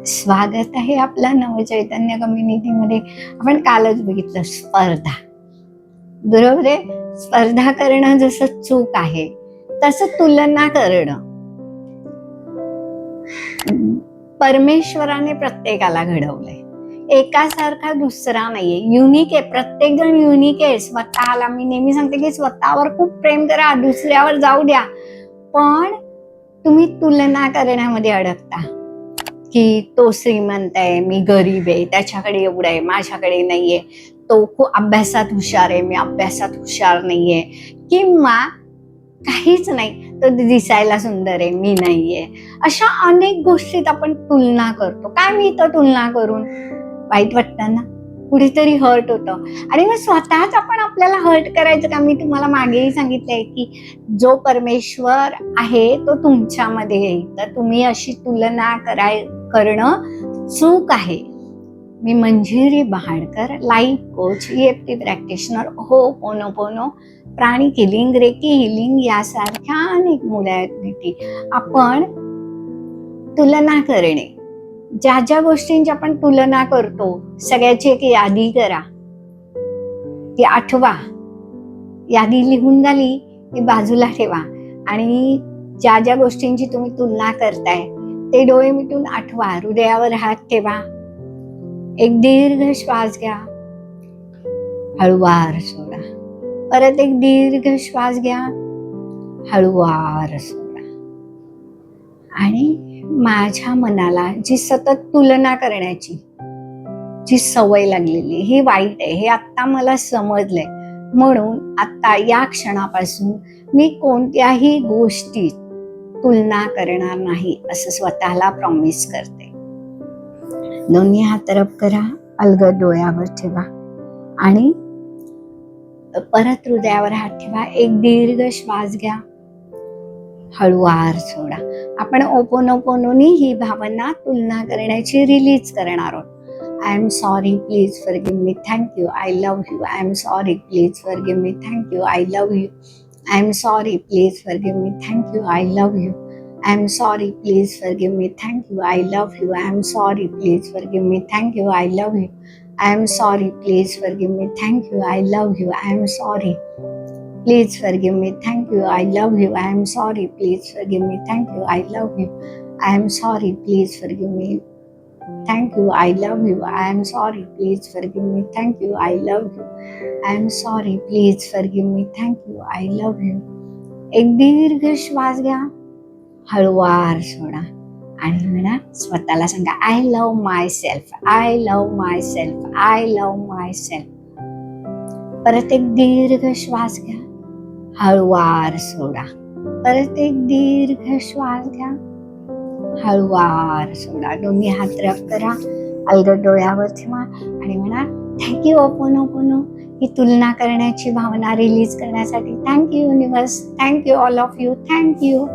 स्वागत आहे आपला नवचैतन्य कम्युनिटीमध्ये. आपण कालच बघितलं स्पर्धा, बरोबर आहे. स्पर्धा करणं जसं चूक आहे तसं तुलना करणं परमेश्वराने प्रत्येकाला घडवलंय. एकासारखा दुसरा नाहीये, युनिक आहे. प्रत्येक जण युनिक आहे. स्वतःला मी नेहमी सांगते की स्वतःवर खूप प्रेम करा, दुसऱ्यावर जाऊ द्या. पण तुम्ही तुलना करण्यामध्ये अडकता की तो श्रीमंत आहे, मी गरीब आहे, त्याच्याकडे एवढं आहे, माझ्याकडे नाहीये. तो खूप अभ्यासात हुशार आहे, मी अभ्यासात हुशार नाहीये. किंवा काहीच नाही, तो दिसायला सुंदर आहे, मी नाहीये. अशा अनेक गोष्टीत आपण तुलना करतो. काय मी तर तुलना करून वाईट वाटतं ना, कुठेतरी हर्ट होतं. आणि मग स्वतःच आपण आपल्याला हर्ट करायचं का? मी तुम्हाला मागेही सांगितलंय की जो परमेश्वर आहे तो तुमच्यामध्ये येईल. तर तुम्ही अशी तुलना करणं चूक आहे. मी Manjiri Bahadkar, life coach, EFT practitioner, Hooponopono, pranic healing, reiki healing यासारख्या अनेक मोडॅलिटी. आपण तुलना करणे, ज्या ज्या गोष्टींची आपण तुलना करतो सगळ्याची एक यादी करा, ती आठवा. यादी लिहून झाली ती बाजूला ठेवा आणि ज्या ज्या गोष्टींची तुम्ही तुलना करताय ते डोळे मिटून आठवा. हृदयावर हात ठेवा. एक दीर्घ श्वास घ्या, हळूवार सोडा. परत एक दीर्घ श्वास घ्या, हळूवार सोडा. आणि माझ्या मनाला जी सतत तुलना करण्याची जी सवय लागलेली ही वाईट आहे, हे आता मला समजलंय. म्हणून आता या क्षणापासून मी कोणत्याही गोष्टीत तुलना करणार नाही असं स्वतःला प्रॉमिस करते. दोन्ही हात रब करा, अलगद डोळ्यावर ठेवा आणि परत हृदयावर हात ठेवा. एक दीर्घ श्वास घ्या, हळूवार सोडा. आपण ओपोनोपोनोनी ही भावना तुलना करण्याची रिलीज करणार आहोत. I am sorry, please forgive me, thank you, I love you. I am sorry, please forgive me, thank you, I love you. I am sorry, please forgive me, thank you, I love you. I am sorry, please forgive me, thank you, I love you. I am sorry, please forgive me, thank you, I love you. I am sorry, please forgive me, thank you, I love you. I am sorry, please forgive me, thank you, I love you. I am sorry, please forgive me, thank you, I love you. I am sorry, please forgive me, thank you, I love you. I am sorry, please forgive me, thank you, I love you. I am sorry, please forgive me, thank you, I love you. एक दीर्घ श्वास घ्या, हळूवार सोडा आणि म्हणा, स्वतःला सांगा, I love my self, I love my self, I love my self. परत एक दीर्घ श्वास घ्या, हळूवार सोडा. परत एक दीर्घ श्वास घ्या, हळूवार सोडा. दोन्ही हात रब करा, अलगद डोळ्यावर ठेवा आणि म्हणा, थँक्यू ओपोनोपोनो. ही तुलना करण्याची भावना रिलीज करण्यासाठी thank you universe, thank you all of you, thank you.